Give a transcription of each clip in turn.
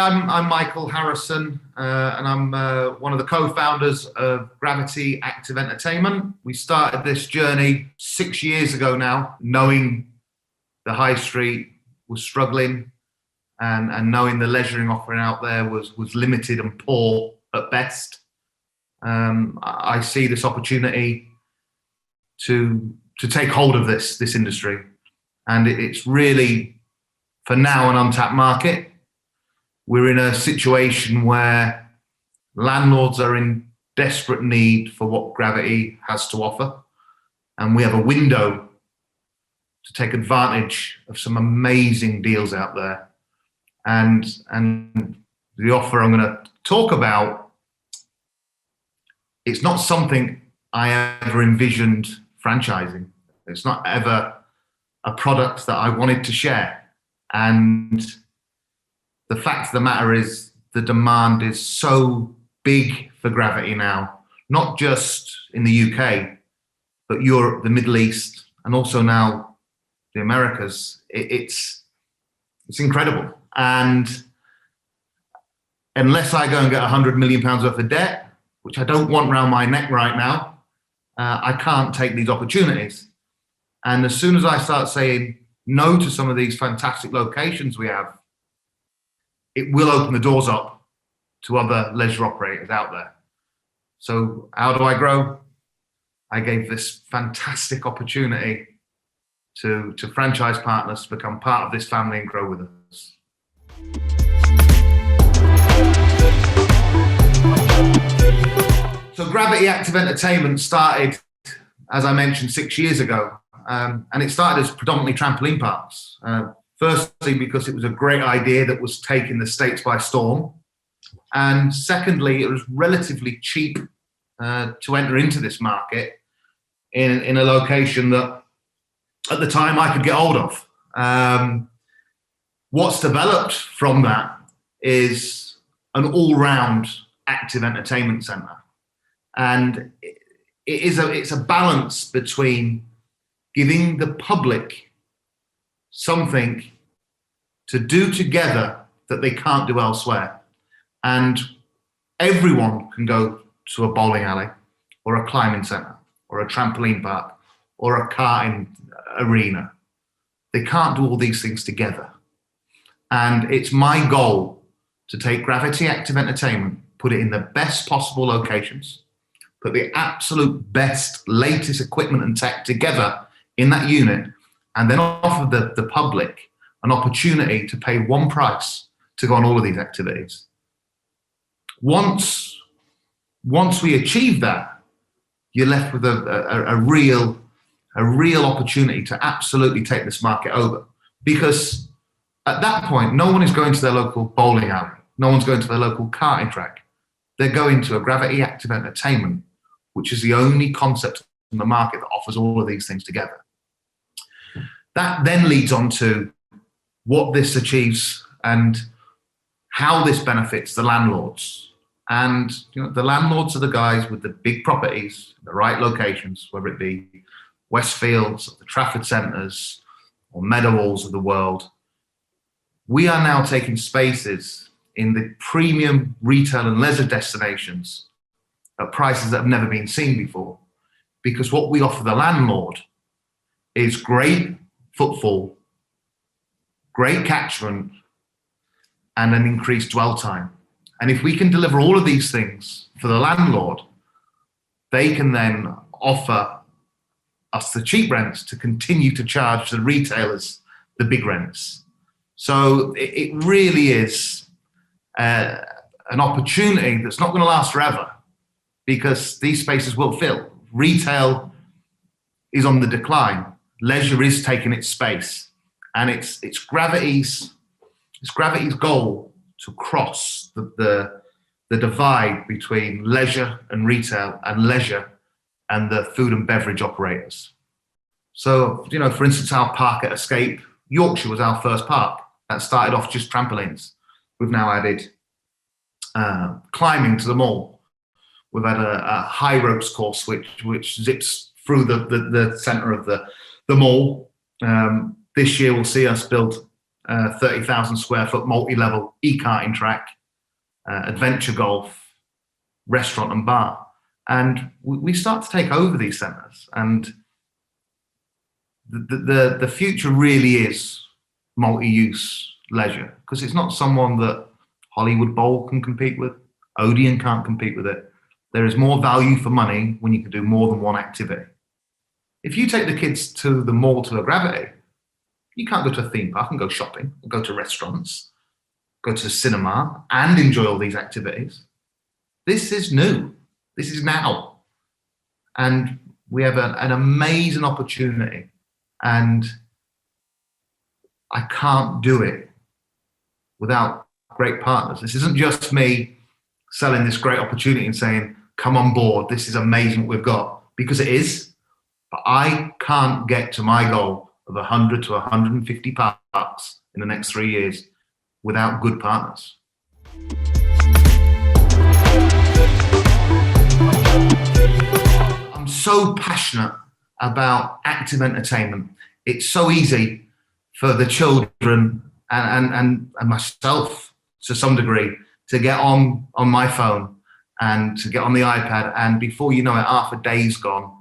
I'm Michael Harrison, and I'm one of the co-founders of Gravity Active Entertainment. We started this journey 6 years ago now, knowing the high street was struggling and knowing the leisuring offering out there was limited and poor at best. I see this opportunity to take hold of this industry, and it's really, for now, an untapped market. We're in a situation where landlords are in desperate need for what Gravity has to offer, and we have a window to take advantage of some amazing deals out there. And the offer I'm going to talk about, it's not something I ever envisioned franchising. It's not ever a product that I wanted to share. And the fact of the matter is the demand is so big for Gravity now, not just in the UK, but Europe, the Middle East, and also now the Americas. It's incredible. And unless I go and get £100 million worth of debt, which I don't want around my neck right now, I can't take these opportunities. And as soon as I start saying no to some of these fantastic locations we have, it will open the doors up to other leisure operators out there. So how do I grow? I gave this fantastic opportunity to franchise partners to become part of this family and grow with us. So Gravity Active Entertainment started, as I mentioned, 6 years ago. And it started as predominantly trampoline parks. Firstly, because it was a great idea that was taking the States by storm. And secondly, it was relatively cheap to enter into this market in a location that at the time I could get hold of. What's developed from that is an all-round active entertainment centre. And it's a balance between giving the public something to do together that they can't do elsewhere. And everyone can go to a bowling alley or a climbing centre or a trampoline park or a karting arena. They can't do all these things together. And it's my goal to take Gravity Active Entertainment, put it in the best possible locations, put the absolute best, latest equipment and tech together in that unit, and then offer the public an opportunity to pay one price to go on all of these activities. Once we achieve that, you're left with a real opportunity to absolutely take this market over. Because at that point, no one is going to their local bowling alley. No one's going to their local karting track. They're going to a Gravity Active Entertainment, which is the only concept in the market that offers all of these things together. That then leads on to what this achieves and how this benefits the landlords. And the landlords are the guys with the big properties, the right locations, whether it be Westfields, or the Trafford Centres, or Meadowalls of the world. We are now taking spaces in the premium retail and leisure destinations at prices that have never been seen before. Because what we offer the landlord is great footfall, great catchment, and an increased dwell time. And if we can deliver all of these things for the landlord, they can then offer us the cheap rents to continue to charge the retailers the big rents. So it really is an opportunity that's not going to last forever, because these spaces will fill. Retail is on the decline. Leisure is taking its space, and it's Gravity's goal to cross the divide between leisure and retail, and leisure and the food and beverage operators. So, for instance, our park at Escape Yorkshire was our first park. That started off just trampolines. We've now added climbing to the mall. We've had a high ropes course which zips through the centre of the mall. This year we'll see us build 30,000 square foot multi-level e-karting track, adventure golf, restaurant and bar. And we start to take over these centres, and the future really is multi-use leisure, because it's not someone that Hollywood Bowl can compete with, Odeon can't compete with it. There is more value for money when you can do more than one activity. If you take the kids to the mall to a Gravity, you can't go to a theme park and go shopping, or go to restaurants, go to the cinema and enjoy all these activities. This is new. This is now. And we have an amazing opportunity, and I can't do it without great partners. This isn't just me selling this great opportunity and saying, come on board, this is amazing what we've got, because it is, but I can't get to my goal of 100 to 150 parks in the next 3 years without good partners. I'm so passionate about active entertainment. It's so easy for the children and myself to some degree to get on my phone and to get on the iPad, and before you know it, half a day's gone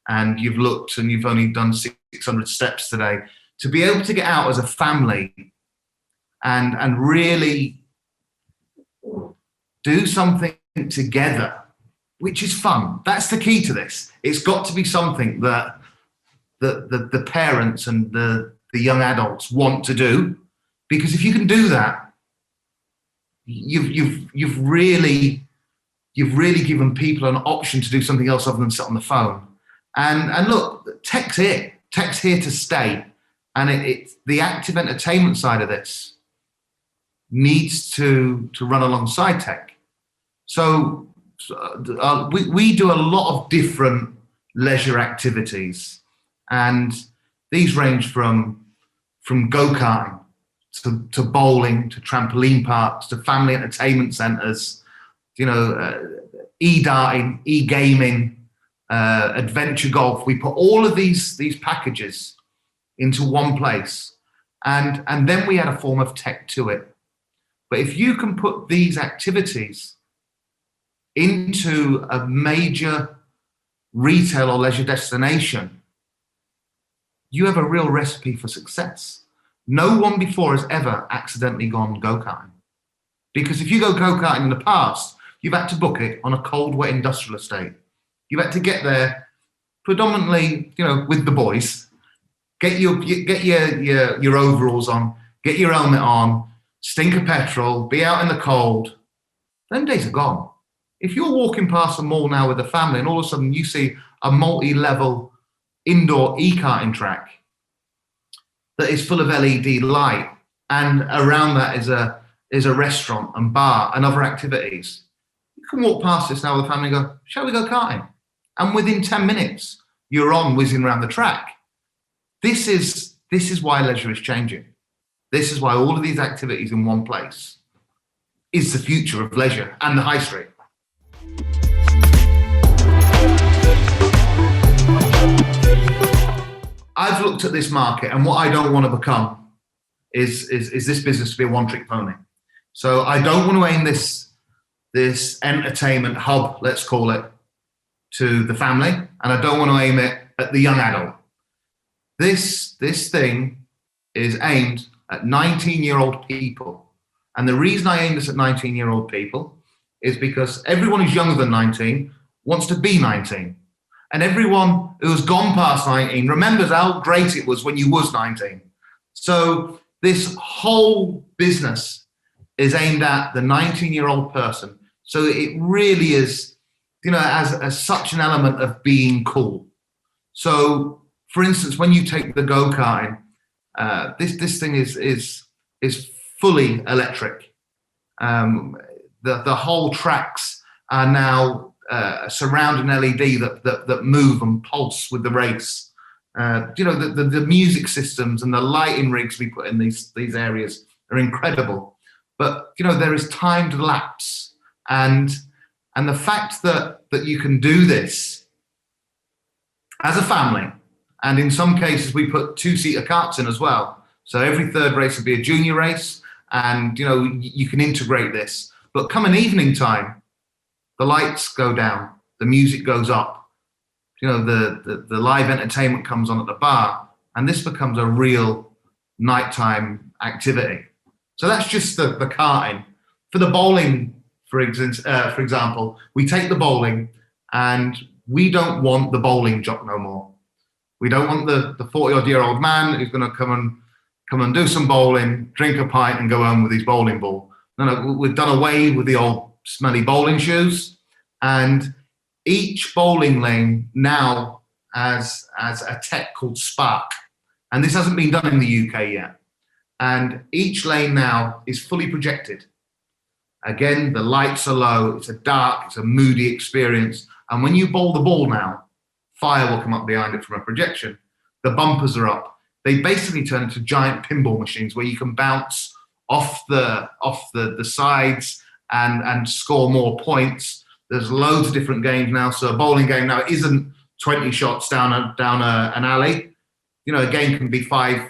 and you've looked and you've only done 600 steps today. To be able to get out as a family and really do something together, which is fun. That's the key to this. It's got to be something that the parents and the young adults want to do, because if you can do that, you've really given people an option to do something else other than sit on the phone. And look, tech's here to stay, and it's the active entertainment side of this needs to run alongside tech. So we do a lot of different leisure activities, and these range from go-karting to bowling, to trampoline parks, to family entertainment centres, e-darting, e-gaming, adventure golf. We put all of these packages into one place, and then we add a form of tech to it. But if you can put these activities into a major retail or leisure destination, you have a real recipe for success. No one before has ever accidentally gone go-karting. Because if you go go-karting in the past, you've had to book it on a cold, wet industrial estate. You've had to get there predominantly, with the boys, get your overalls on, get your helmet on, stink of petrol, be out in the cold. Them days are gone. If you're walking past a mall now with a family and all of a sudden you see a multi-level indoor e-karting track that is full of LED light, and around that is a restaurant and bar and other activities, you can walk past this now with a family and go, shall we go karting? And within 10 minutes, you're on whizzing around the track. This is why leisure is changing. This is why all of these activities in one place is the future of leisure and the high street. I've looked at this market, and what I don't want to become is this business to be a one-trick pony. So I don't want to aim this entertainment hub, let's call it, to the family, and I don't want to aim it at the young adult. This thing is aimed at 19-year-old people. And the reason I aim this at 19-year-old people is because everyone who's younger than 19 wants to be 19. And everyone who's gone past 19 remembers how great it was when you was 19. So this whole business is aimed at the 19-year-old person. So it really is, as such an element of being cool. So, for instance, when you take the go-karting, this thing is fully electric. The whole tracks are now surrounding LED that move and pulse with the race. The music systems and the lighting rigs we put in these areas are incredible. But there is timed lapse, and the fact that you can do this as a family, and in some cases we put two-seater carts in as well. So every third race will be a junior race, and you can integrate this. But come an evening time, the lights go down, the music goes up, the live entertainment comes on at the bar, and this becomes a real nighttime activity. So that's just the karting. For the bowling, for example, we take the bowling, and we don't want the bowling jock no more. We don't want the 40-odd-year-old man who's going to come and do some bowling, drink a pint, and go home with his bowling ball. No, we've done away with the old smelly bowling shoes, and each bowling lane now has a tech called Spark, and this hasn't been done in the UK yet. And each lane now is fully projected. Again, the lights are low, it's a moody experience. And when you bowl the ball now, fire will come up behind it from a projection. The bumpers are up. They basically turn into giant pinball machines where you can bounce off the sides and score more points. There's loads of different games now. So a bowling game now isn't 20 shots down an alley. A game can be five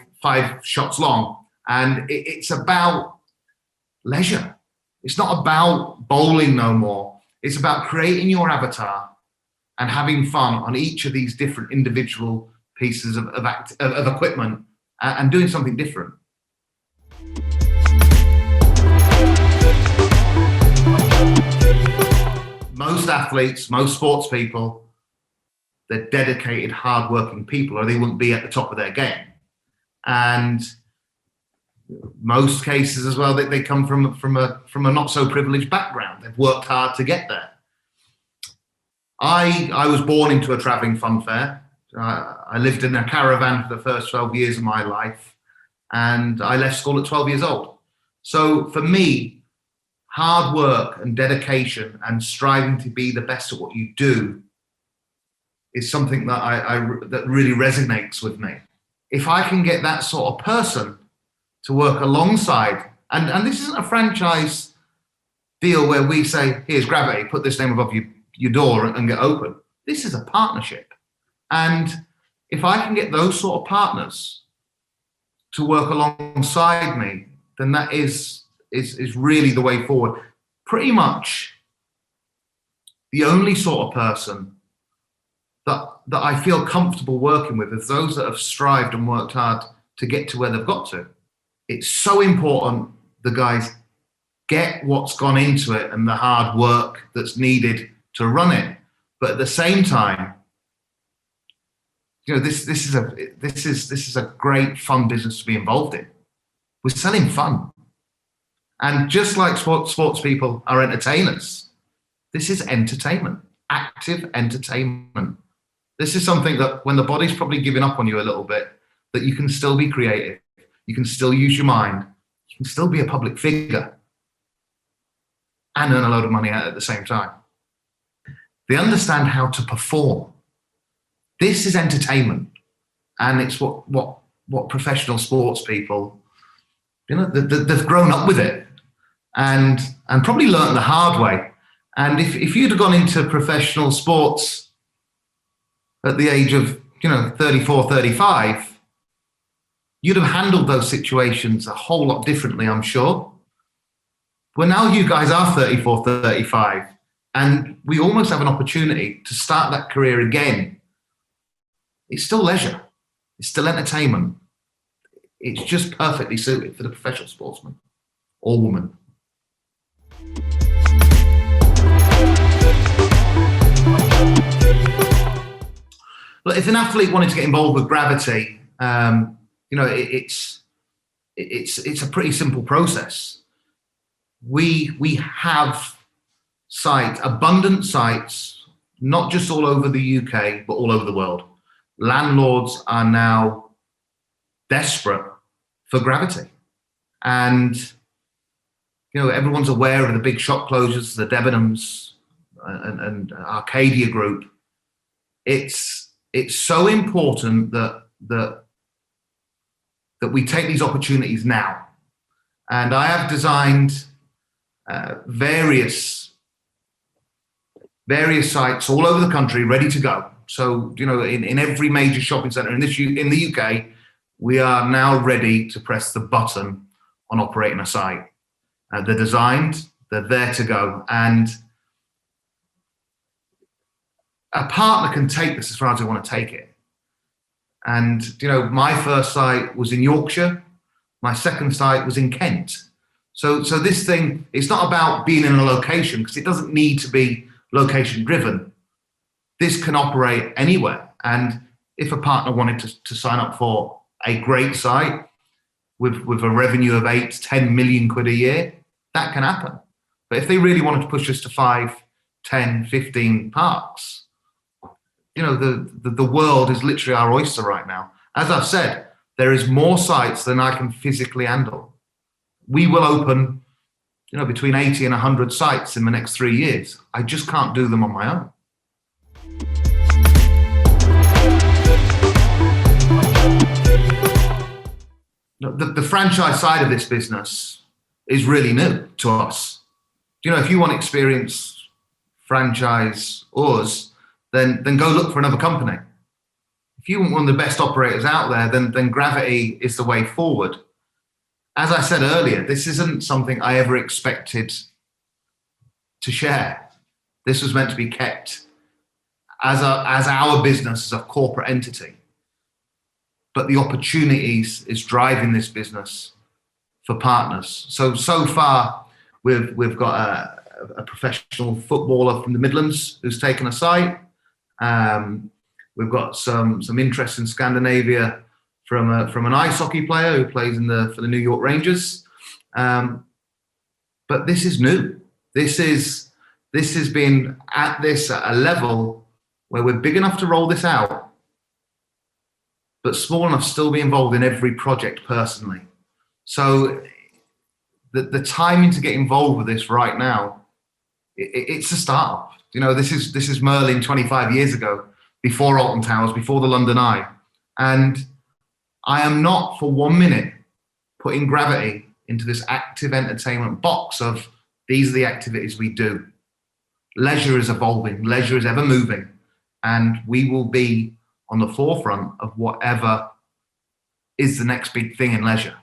shots long. And it's about leisure. It's not about bowling no more. It's about creating your avatar and having fun on each of these different individual pieces of equipment and doing something different. Most athletes, most sports people, they're dedicated, hardworking people, or they wouldn't be at the top of their game. And most cases as well, they come from a not so privileged background. They've worked hard to get there. I was born into a travelling fun fair. I lived in a caravan for the first 12 years of my life, and I left school at 12 years old. So for me, hard work and dedication and striving to be the best at what you do is something that that really resonates with me. If I can get that sort of person to work alongside, and this isn't a franchise deal where we say, here's Gravity, put this name above your door and get open. This is a partnership. And if I can get those sort of partners to work alongside me, then that is really the way forward. Pretty much the only sort of person that I feel comfortable working with is those that have strived and worked hard to get to where they've got to. It's so important the guys get what's gone into it and the hard work that's needed to run it. But at the same time, this is a great fun business to be involved in. We're selling fun. And just like sports people are entertainers, this is entertainment, active entertainment. This is something that when the body's probably giving up on you a little bit, that you can still be creative. You can still use your mind. You can still be a public figure and earn a load of money at the same time. They understand how to perform. This is entertainment, and it's what professional sports people, they've grown up with it, and probably learned the hard way. And if you'd have gone into professional sports at the age of 34, 35, you'd have handled those situations a whole lot differently, I'm sure. Well, now you guys are 34, 35, and we almost have an opportunity to start that career again. It's still leisure. It's still entertainment. It's just perfectly suited for the professional sportsman or woman. But if an athlete wanted to get involved with Gravity, it's a pretty simple process. We have abundant sites, not just all over the UK, but all over the world. Landlords are now desperate for Gravity. And, everyone's aware of the big shop closures, the Debenhams and Arcadia Group. It's so important that we take these opportunities now. And I have designed various sites all over the country ready to go. So, in every major shopping centre in the UK, we are now ready to press the button on operating a site. They're designed, they're there to go, and a partner can take this as far as they want to take it. And, my first site was in Yorkshire. My second site was in Kent. So this thing, it's not about being in a location, because it doesn't need to be location driven. This can operate anywhere. And if a partner wanted to sign up for a great site with a revenue of 8 to 10 million quid a year, that can happen. But if they really wanted to push us to 5, 10, 15 parks, the world is literally our oyster right now. As I've said, there is more sites than I can physically handle. We will open, between 80 and 100 sites in the next 3 years. I just can't do them on my own. The franchise side of this business is really new to us. If you want to experience franchise us, then go look for another company. If you want one of the best operators out there, then Gravity is the way forward. As I said earlier, this isn't something I ever expected to share. This was meant to be kept as our business, as a corporate entity. But the opportunities is driving this business for partners. So far, we've got a professional footballer from the Midlands who's taken a site. We've got some interest in Scandinavia from an ice hockey player who plays for the New York Rangers. But this is new. This has been at a level where we're big enough to roll this out, but small enough to still be involved in every project personally. So the timing to get involved with this right now, it's a startup. This is Merlin 25 years ago, before Alton Towers, before the London Eye. And I am not for 1 minute putting Gravity into this active entertainment box of these are the activities we do. Leisure is evolving, leisure is ever moving, and we will be on the forefront of whatever is the next big thing in leisure.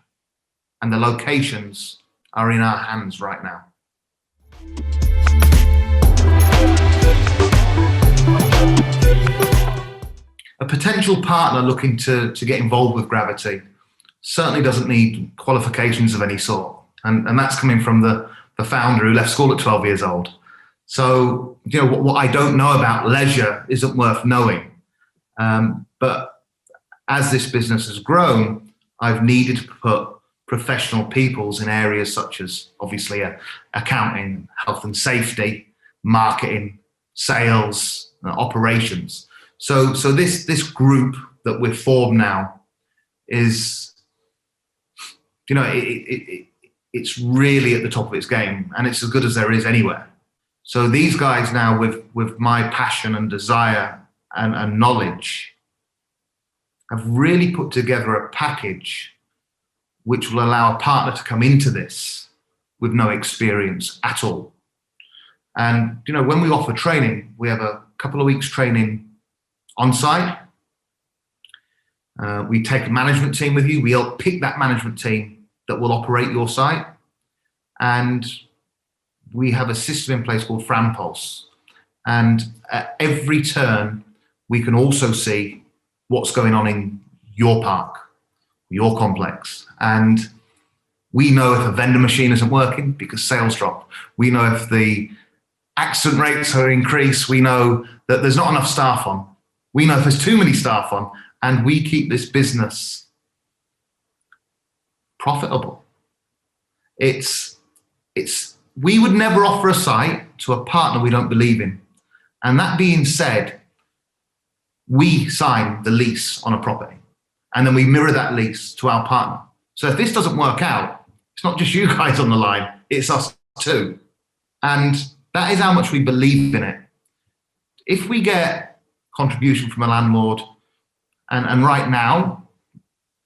And the locations are in our hands right now. A potential partner looking to get involved with Gravity certainly doesn't need qualifications of any sort. And that's coming from the founder who left school at 12 years old. So, what I don't know about leisure isn't worth knowing. But as this business has grown, I've needed to put professional peoples in areas such as, obviously, accounting, health and safety, marketing, sales, operations. So this group that we've formed now is, it's really at the top of its game, and it's as good as there is anywhere. So these guys now, with my passion and desire and knowledge, have really put together a package which will allow a partner to come into this with no experience at all. And when we offer training, we have a couple of weeks training on site. We take a management team with you. We help pick that management team that will operate your site. And we have a system in place called FranPulse. And at every turn, we can also see what's going on in your park, your complex. And we know if a vendor machine isn't working because sales drop. We know if the accident rates are increased. We know that there's not enough staff on. We know if there's too many staff on, and we keep this business profitable. We would never offer a site to a partner we don't believe in. And that being said, we sign the lease on a property, and then we mirror that lease to our partner. So if this doesn't work out, it's not just you guys on the line, it's us too. And that is how much we believe in it. If we get contribution from a landlord, and right now,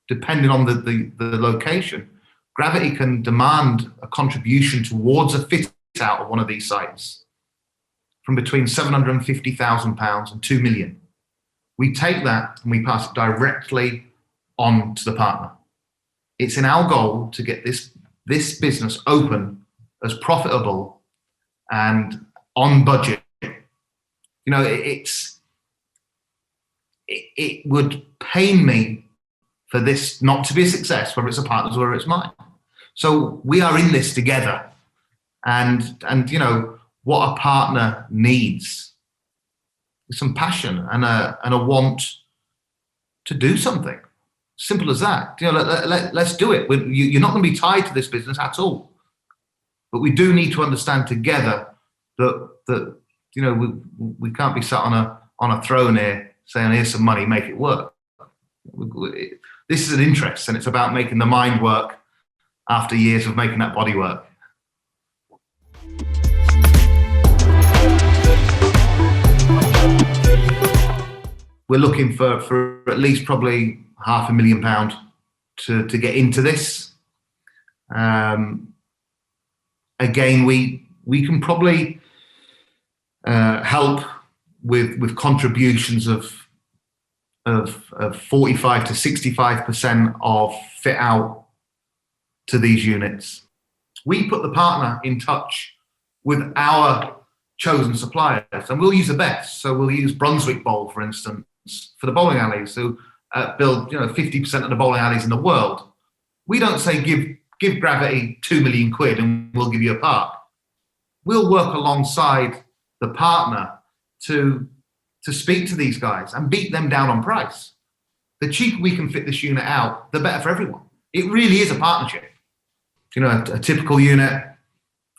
depending on the location, Gravity can demand a contribution towards a fit out of one of these sites from between £750,000 and £2 million. We take that and we pass it directly on to the partner. It's in our goal to get this business open, as profitable and on budget. You know, it would pain me for this not to be a success, whether it's a partner's or whether it's mine. So we are in this together, and you know what a partner needs is some passion and a want to do something. Simple as that. You know, let's do it. You're not going to be tied to this business at all, but we do need to understand together that you know we can't be sat on a throne here saying here's some money, make it work. This is an interest, and it's about making the mind work after years of making that body work. We're looking for at least probably £500,000 to get into this. Again, we can probably help with contributions of 45 to 65% of fit out to these units. We put the partner in touch with our chosen suppliers, and we'll use the best. So we'll use Brunswick Bowl, for instance, for the bowling alleys, who build 50% of the bowling alleys in the world. We don't say give Gravity £2 million and we'll give you a park. We'll work alongside the partner to speak to these guys and beat them down on price. The cheaper we can fit this unit out, the better for everyone. It really is a partnership. You know, a typical unit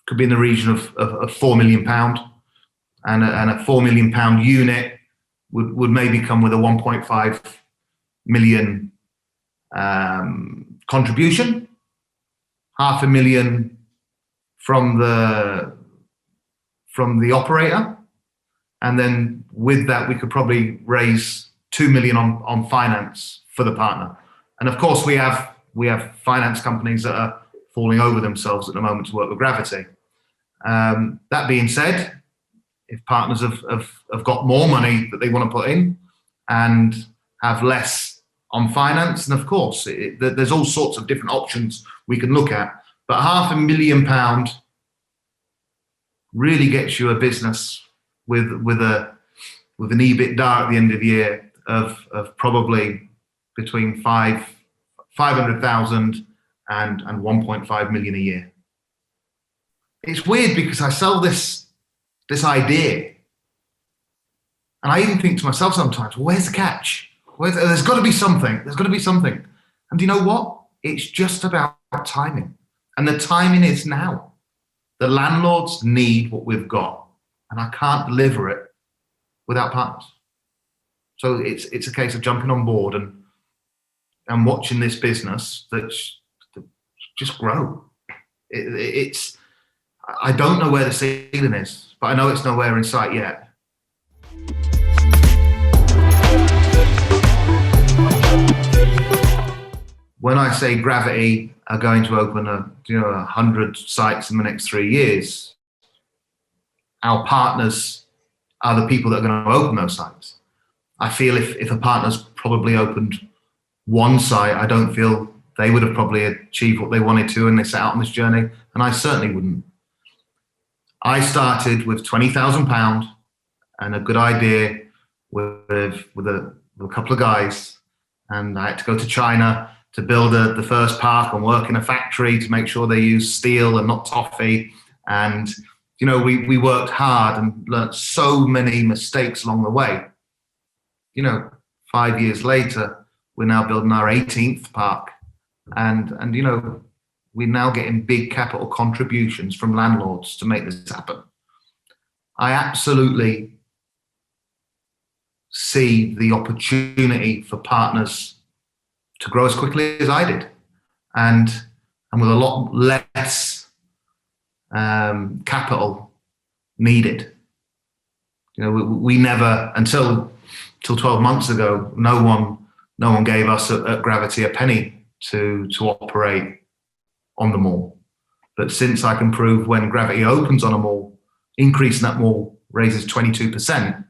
could be in the region of £4 million, and a £4 million unit would maybe come with a 1.5 million contribution, £500,000 from the operator, and then with that we could probably raise 2 million on finance for the partner. And of course we have finance companies that are falling over themselves at the moment to work with Gravity. That being said, if partners have got more money that they want to put in and have less on finance, and of course there's all sorts of different options we can look at, but £500,000 really gets you a business with an EBITDA at the end of the year of probably between 500,000 and 1.5 million a year. It's weird because I sell this idea, and I even think to myself sometimes, well, where's the catch? There's got to be something. There's got to be something. And you know what? It's just about timing, and the timing is now. The landlords need what we've got, and I can't deliver it without partners. So it's a case of jumping on board and watching this business that's just grow. It's I don't know where the ceiling is, but I know it's nowhere in sight yet. When I say Gravity are going to open 100 sites in the next 3 years, our partners are the people that are going to open those sites. I feel if a partner's probably opened one site, I don't feel they would have probably achieved what they wanted to, and they set out on this journey, and I certainly wouldn't. I started with £20,000 and a good idea with a couple of guys, and I had to go to China to build the first park and work in a factory to make sure they use steel and not toffee. And we worked hard and learnt so many mistakes along the way. 5 years later, we're now building our 18th park, and we're now getting big capital contributions from landlords to make this happen. I absolutely see the opportunity for partners to grow as quickly as I did, and with a lot less capital needed. We never, until 12 months ago, no one gave us at Gravity a penny to operate on the mall. But since I can prove when Gravity opens on a mall, increasing that mall raises 22%,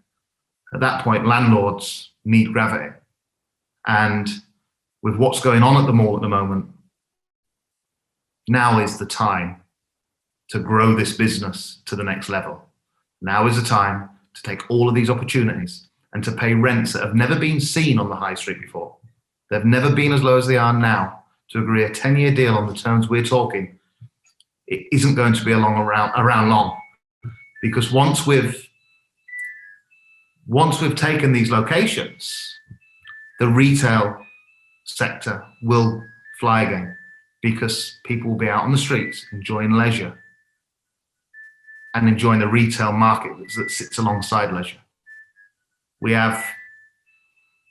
at that point landlords need Gravity. And with what's going on at the mall at the moment, now is the time to grow this business to the next level. Now is the time to take all of these opportunities and to pay rents that have never been seen on the high street before. They've never been as low as they are now. To agree a 10-year deal on the terms we're talking, it isn't going to be around long, because once we've taken these locations, the retail sector will fly again, because people will be out on the streets enjoying leisure and enjoying the retail market that sits alongside leisure. We have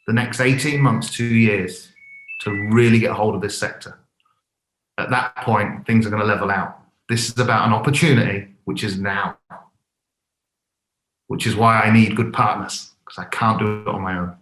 the next 18 months, 2 years to really get hold of this sector. At that point, things are going to level out. This is about an opportunity, which is now, which is why I need good partners, because I can't do it on my own.